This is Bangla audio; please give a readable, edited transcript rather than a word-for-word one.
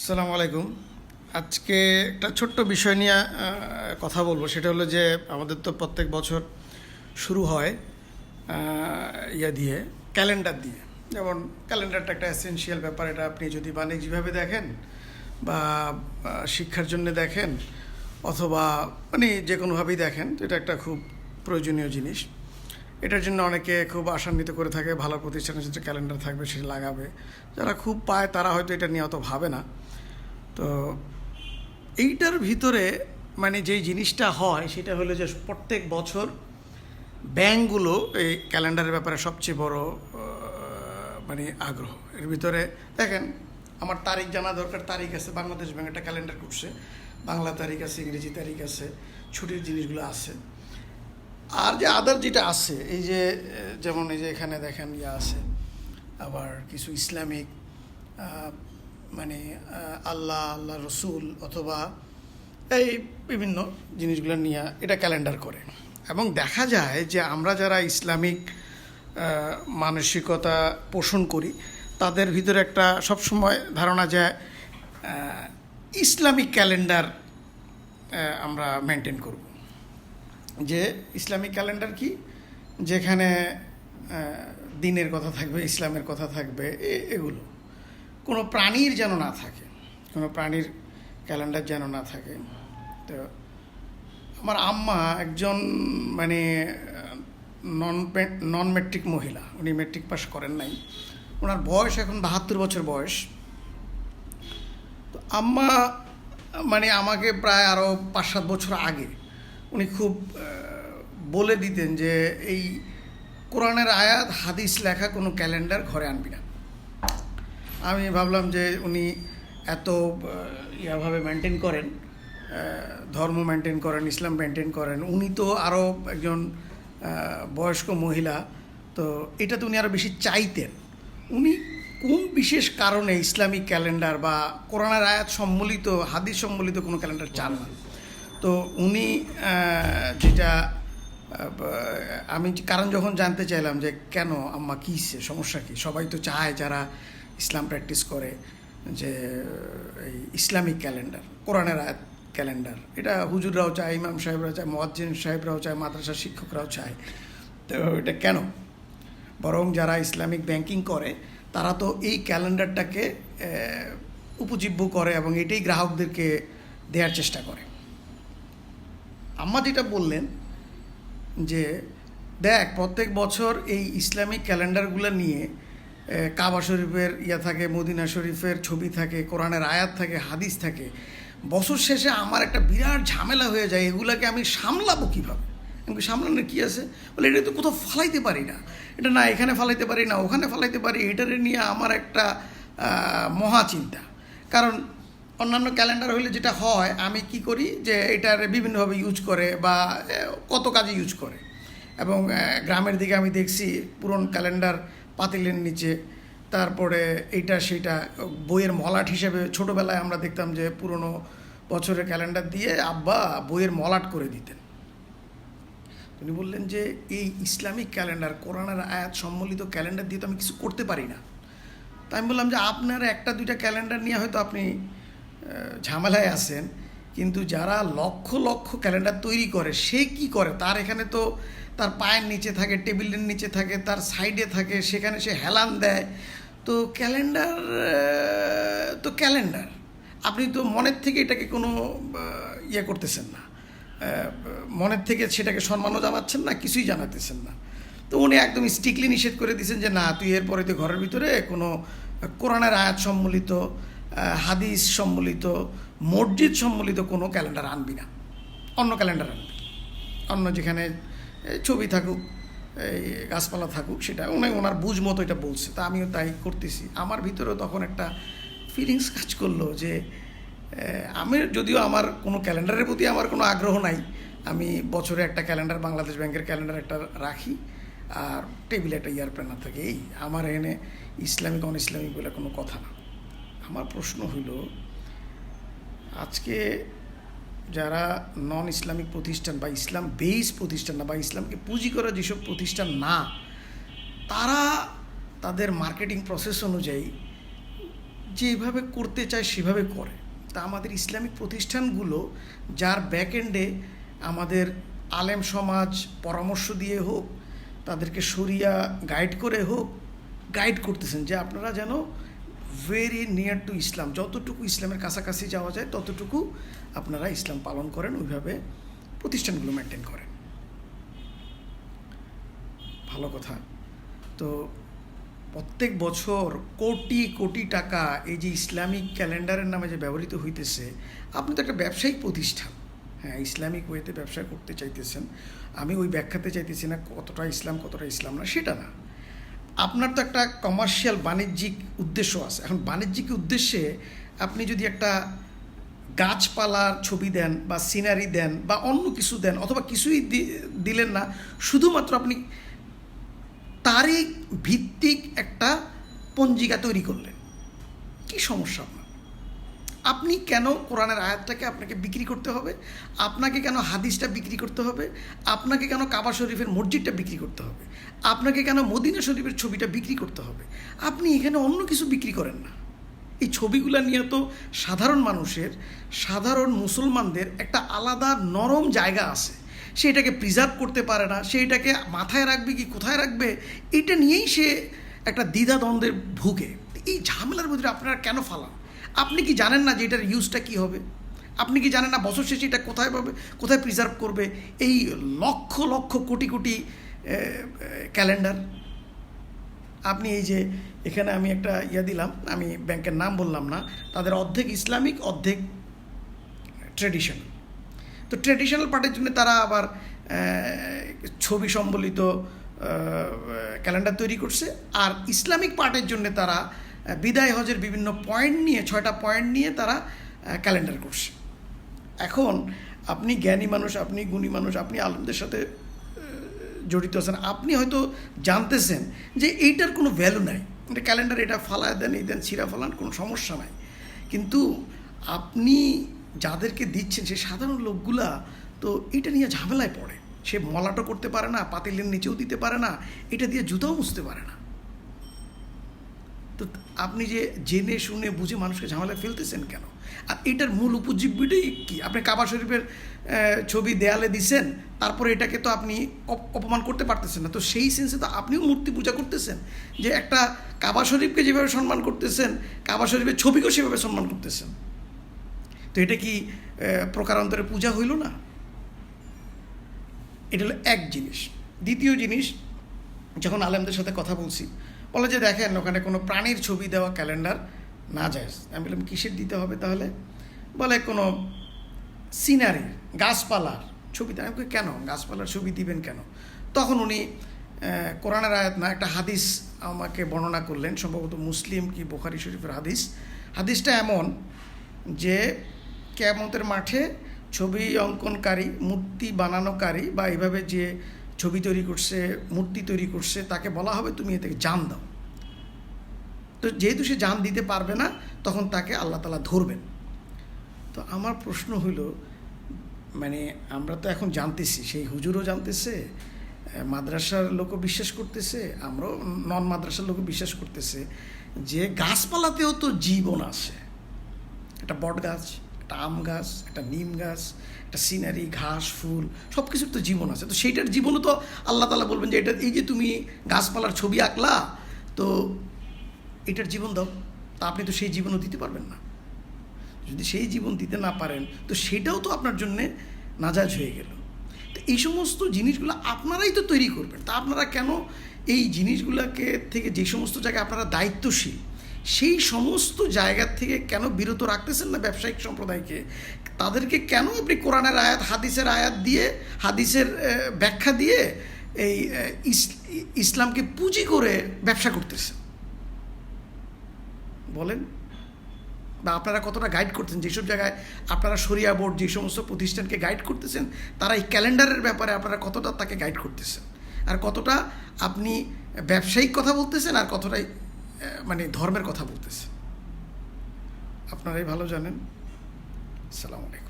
আসসালামু আলাইকুম। আজকে একটা ছোট্ট বিষয় নিয়ে কথা বলবো। সেটা হলো যে আমাদের তো প্রত্যেক বছর শুরু হয় ইয়া দিয়ে, ক্যালেন্ডার দিয়ে। যেমন ক্যালেন্ডারটা একটা এসেনশিয়াল ব্যাপার। এটা আপনি যদি বাণিজ্যিকভাবে দেখেন বা শিক্ষার জন্য দেখেন অথবা মানে যে কোনোভাবেই দেখেন, তো এটা একটা খুব প্রয়োজনীয় জিনিস। এটার জন্য অনেকে খুব আশান্বিত করে থাকে, ভালো প্রতিষ্ঠানের যে ক্যালেন্ডার থাকবে সেটা লাগাবে। যারা খুব পায় তারা হয়তো এটা নিয়ে অত ভাবে না। তো এইটার ভিতরে মানে যেই জিনিসটা হয় সেটা হলো যে প্রত্যেক বছর ব্যাংকগুলো এই ক্যালেন্ডারের ব্যাপারে সবচেয়ে বড় মানে আগ্রহ। এর ভিতরে দেখেন, আমার তারিখ জানা দরকার, তারিখ আছে। বাংলাদেশ ব্যাংক একটা ক্যালেন্ডার করছে, বাংলা তারিখ আছে, ইংরেজি তারিখ আছে, ছুটির জিনিসগুলো আছে। আর যে আদার যেটা আছে, এই যে যেমন এই যে এখানে দেখেন ইয়ে আছে, আবার কিছু ইসলামিক মানে আল্লাহ রসুল অথবা এই বিভিন্ন জিনিসগুলো নিয়ে এটা ক্যালেন্ডার করে। এবং দেখা যায় যে আমরা যারা ইসলামিক মানসিকতা পোষণ করি তাদের ভিতরে একটা সবসময় ধারণা যায় ইসলামিক ক্যালেন্ডার আমরা মেনটেন করব। যে ইসলামিক ক্যালেন্ডার কি, যেখানে দিনের কথা থাকবে, ইসলামের কথা থাকবে, এগুলো কোনো প্রাণীর যেন না থাকে, কোনো প্রাণীর ক্যালেন্ডার যেন না থাকে। তো আমার আম্মা একজন মানে নন মেট্রিক মহিলা, উনি মেট্রিক পাস করেন নাই, ওনার বয়স এখন 72 বছর বয়স। তো আম্মা মানে আমাকে প্রায় আরও 5-7 বছর আগে উনি খুব বলে দিতেন যে এই কোরআনের আয়াত হাদিস লেখা কোনো ক্যালেন্ডার ঘরে আনবি না। আমি ভাবলাম যে উনি এত ইয়াভাবে মেনটেন করেন, ধর্ম মেনটেন করেন, ইসলাম মেনটেন করেন, উনি তো আরও একজন বয়স্ক মহিলা, তো এটা তো উনি আরও বেশি চাইতেন। উনি কোন বিশেষ কারণে ইসলামিক ক্যালেন্ডার বা কোরআনের আয়াত সম্বলিত, হাদিস সম্বলিত কোনো ক্যালেন্ডার চান না। তো উনি যেটা আমি কারণ যখন জানতে চাইলাম যে কেন আম্মা কী সমস্যা কী, সবাই তো চায় যারা ইসলাম প্র্যাকটিস করে যে এই ইসলামিক ক্যালেন্ডার, কোরআনের আয়াত ক্যালেন্ডার, এটা হুজুররাও চায়, ইমাম সাহেবরাও চায়, মুয়াজ্জিন সাহেবরাও চায়, মাদ্রাসার শিক্ষকরাও চায়। তো এটা কেন? বরং যারা ইসলামিক ব্যাংকিং করে তারা তো এই ক্যালেন্ডারটাকে উপজীব্য করে এবং এটাই গ্রাহকদেরকে দেওয়ার চেষ্টা করে। আম্মা যেটা বললেন যে দেখ, প্রত্যেক বছর এই ইসলামিক ক্যালেন্ডারগুলো নিয়ে কাবা শরীফের ইয়া থাকে, মদিনা শরীফের ছবি থাকে, কোরআনের আয়াত থাকে, হাদিস থাকে, বছর শেষে আমার একটা বিরাট ঝামেলা হয়ে যায়, এগুলাকে আমি সামলাবো কীভাবে? আমি সামলানোর কী আছে? বলে এটা তো কোথাও ফালাইতে পারি না, এটা না এখানে ফালাইতে পারি না ওখানে ফালাইতে পারি, এটারে নিয়ে আমার একটা মহা চিন্তা। কারণ অন্যান্য ক্যালেন্ডার হলে যেটা হয়, আমি কি করি যে এটার বিভিন্নভাবে ইউজ করে বা কত কাজে ইউজ করে। এবং গ্রামের দিকে আমি দেখছি পুরনো ক্যালেন্ডার পাতিলের নিচে, তারপরে এইটা সেটা বইয়ের মলাট হিসেবে ছোটোবেলায় আমরা দেখতাম যে পুরনো বছরের ক্যালেন্ডার দিয়ে আব্বা বইয়ের মলাট করে দিতেন। উনি বললেন যে এই ইসলামিক ক্যালেন্ডার, কোরআনের আয়াত সম্বলিত ক্যালেন্ডার দিয়ে তো আমি কিছু করতে পারি না। তাই আমি বললাম যে আপনার 1-2টা ক্যালেন্ডার নিয়ে হয়তো আপনি ঝামেলায় আছেন, কিন্তু যারা লক্ষ লক্ষ ক্যালেন্ডার তৈরি করে সে কি করে? তার এখানে তো তার পায়ের নিচে থাকে, টেবিলের নিচে থাকে, তার সাইডে থাকে, সেখানে সে হেলান দেয়। তো ক্যালেন্ডার তো ক্যালেন্ডার, আপনি তো মনের থেকে এটাকে কোনো ইয়ে করতেছেন না, মনের থেকে সেটাকে সম্মানও জানাচ্ছেন না, কিছুই জানাতেছেন না। তো উনি একদম স্ট্রিক্টলি নিষেধ করে দিয়েছেন যে না, তুই এরপরে তুই ঘরের ভিতরে কোনো কোরআনের আয়াত সম্বলিত, হাদিস সম্বলিত, মসজিদ সম্বলিত কোনো ক্যালেন্ডার আনবি না, অন্য ক্যালেন্ডার আনবি, অন্য যেখানে ছবি থাকুক, এই গাছপালা থাকুক, সেটা ওনার বুঝ মতো এটা বলছে। তা আমিও তাই করতেছি। আমার ভিতরেও তখন একটা ফিলিংস কাজ করলো যে আমি যদিও আমার কোনো ক্যালেন্ডারের প্রতি আমার কোনো আগ্রহ নাই, আমি বছরে একটা ক্যালেন্ডার, বাংলাদেশ ব্যাংকের ক্যালেন্ডার একটা রাখি, আর টেবিলে একটা ইয়ার প্ল্যানার থাকে, এই আমার এখানে ইসলামিক অন ইসলামিক বলে কোনো কথা না। আমার প্রশ্ন হইল, আজকে যারা নন ইসলামিক প্রতিষ্ঠান বা ইসলাম বেস প্রতিষ্ঠান না বা ইসলামকে পুঁজি করা যেসব প্রতিষ্ঠান না, তারা তাদের মার্কেটিং প্রসেস অনুযায়ী যেভাবে করতে চায় সেভাবে করে। তা আমাদের ইসলামিক প্রতিষ্ঠানগুলো যার ব্যাকএন্ডে আমাদের আলেম সমাজ পরামর্শ দিয়ে হোক, তাদেরকে শরিয়া গাইড করে হোক, গাইড করতেছেন যে আপনারা যেন ভেরি নিয়ার টু ইসলাম, যতটুকু ইসলামের কাছাকাছি যাওয়া যায় ততটুকু আপনারা ইসলাম পালন করেন, ওইভাবে প্রতিষ্ঠানগুলো মেনটেন করেন। ভালো কথা। তো প্রত্যেক বছর কোটি কোটি টাকা এই যে ইসলামিক ক্যালেন্ডারের নামে যে ব্যবহৃত হইতেছে, আপনি তো একটা ব্যবসায়িক প্রতিষ্ঠান, হ্যাঁ ইসলামিক ওয়েতে ব্যবসা করতে চাইতেছেন, আমি ওই ব্যাখ্যাতে চাইতেছি না কতটা ইসলাম না, সেটা না। আপনার তো একটা কমার্শিয়াল বাণিজ্যিক উদ্দেশ্য আছে। এখন বাণিজ্যিক উদ্দেশ্যে আপনি যদি একটা গাছপালার ছবি দেন বা সিনারি দেন বা অন্য কিছু দেন, অথবা কিছুই দিলেন না, শুধুমাত্র আপনি তারিখ ভিত্তিক একটা পঞ্জিকা তৈরি করলেন, কি সমস্যা আপনার? আপনি কেন কোরআনের আয়াতটাকে আপনাকে বিক্রি করতে হবে? আপনাকে কেন হাদিসটা বিক্রি করতে হবে? আপনাকে কেন কাবা শরীফের মসজিদটা বিক্রি করতে হবে? আপনাকে কেন মদিনা শরীফের ছবিটা বিক্রি করতে হবে? আপনি এখানে অন্য কিছু বিক্রি করেন না। এই ছবিগুলো নিয়ে তো সাধারণ মানুষের, সাধারণ মুসলমানদের একটা আলাদা নরম জায়গা আছে, সেটাকে প্রিজার্ভ করতে পারে না, সেইটাকে মাথায় রাখবে কি কোথায় রাখবে এটা নিয়েই সে একটা দ্বিধাদ্বন্দ্বের ভুগে। এই ঝামেলার ভিতরে আপনারা কেন ফালান? আপনি কি জানেন না যে এটার ইউজটা কী হবে? আপনি কি জানেন না বছর শেষে এটা কোথায় পাবে, কোথায় প্রিজার্ভ করবে? এই লক্ষ লক্ষ কোটি কোটি ক্যালেন্ডার। আপনি এই যে এখানে আমি একটা দিলাম, আমি ব্যাংকের নাম বললাম না, তাদের অর্ধেক ইসলামিক অর্ধেক ট্রেডিশনাল। তো ট্রেডিশনাল পার্টের জন্য তারা আবার ছবি সম্বলিত ক্যালেন্ডার তৈরি করছে, আর ইসলামিক পার্টের জন্য তারা বিদায় হজের বিভিন্ন পয়েন্ট নিয়ে, 6টা পয়েন্ট নিয়ে তারা ক্যালেন্ডার করছে। এখন আপনি জ্ঞানী মানুষ, আপনি গুণী মানুষ, আপনি আলেমদের সাথে জড়িত আছেন, আপনি হয়তো জানতেছেন যে এইটার কোনো ভ্যালু নাই, ক্যালেন্ডার এটা ফালায় দেন, এই দেন, ছিঁড়া ফালান, কোনো সমস্যা নাই। কিন্তু আপনি যাদেরকে দিচ্ছেন সেই সাধারণ লোকগুলা তো এটা নিয়ে ঝামেলায় পড়ে। সে মলাটো করতে পারে না, পাতিলের নিচেও দিতে পারে না, এটা দিয়ে জুতাও মুছতে পারে না। তো আপনি যে জেনে শুনে বুঝে মানুষকে ঝামেলায় ফেলতেছেন কেন? আর এটার মূল উপজীব্যটাই কি? আপনি কাবা শরীফের ছবি দেয়ালে দিছেন, তারপরে এটাকে তো আপনি অপমান করতে পারতেছেন না। তো সেই সেন্সে তো আপনিও মূর্তি পূজা করতেছেন, যে একটা কাবা শরীফকে যেভাবে সম্মান করতেছেন, কাবা শরীফের ছবিকেও সেভাবে সম্মান করতেছেন। তো এটা কি প্রকারান্তরে পূজা হইল না? এটা হলো এক জিনিস। দ্বিতীয় জিনিস, যখন আলেমদের সাথে কথা বলছি, বলে যে দেখেন ওখানে কোনো প্রাণীর ছবি দেওয়া ক্যালেন্ডার না যায়। আমি বললাম কিসের দিতে হবে তাহলে? বলে কোনো সিনারি, গাছপালার ছবি। আমি বলি কেন গাছপালার ছবি দিবেন কেন? তখন উনি কোরআনের আয়াত না, একটা হাদিস আমাকে বর্ণনা করলেন, সম্ভবত মুসলিম কি বুখারী শরীফের হাদিস। হাদিসটা এমন যে কিয়ামতের মাঠে ছবি অঙ্কনকারী, মূর্তি বানানোকারী বা এইভাবে যে ছবি তৈরি করছে, মূর্তি তৈরি করছে, তাকে বলা হবে তুমি এ থেকে জান দাও। তো যেহেতু সে জান দিতে পারবে না, তখন তাকে আল্লাহ তাআলা ধরবেন। তো আমার প্রশ্ন হইল, মানে আমরা তো এখন জানতেছি, সেই হুজুরও জানতেছে, মাদ্রাসার লোকও বিশ্বাস করতেছে, আমরাও নন মাদ্রাসার লোকও বিশ্বাস করতেছে যে গাছপালাতেও তো জীবন আছে। একটা বট গাছ, একটা আম গাছ, একটা নিম গাছ, একটা সিনারি, ঘাস, ফুল, সব কিছুর তো জীবন আছে। তো সেইটার জীবনও তো আল্লাহ তাআলা বলবেন যে এটা, এই যে তুমি গাছপালার ছবি আঁকলা, তো এটার জীবন দাও। তা আপনি তো সেই জীবনও দিতে পারবেন না। যদি সেই জীবন দিতে না পারেন, তো সেটাও তো আপনার জন্যে নাজায়জ হয়ে গেল। তো এই সমস্ত জিনিসগুলো আপনারাই তো তৈরি করবেন। তা আপনারা কেন এই জিনিসগুলোকে থেকে, যে সমস্ত জায়গায় আপনারা দায়িত্বশীল, সেই সমস্ত জায়গার থেকে কেন বিরত রাখতেছেন না ব্যবসায়িক সম্প্রদায়কে? তাদেরকে কেন আপনি কোরআনের আয়াত, হাদিসের আয়াত দিয়ে, হাদিসের ব্যাখ্যা দিয়ে এই ইসলামকে পুঁজি করে ব্যবসা করতেছেন বলেন? বা আপনারা কতটা গাইড করতেছেন? যেসব জায়গায় আপনারা শরিয়া বোর্ড যে সমস্ত প্রতিষ্ঠানকে গাইড করতেছেন, তারা এই ক্যালেন্ডারের ব্যাপারে আপনারা কতটা তাকে গাইড করতেছেন, আর কতটা আপনি ব্যবসায়িক কথা বলতেছেন, আর কতটাই মানে ধর্মের কথা বলতেছেন, আপনারাই ভালো জানেন। আসসালামু আলাইকুম।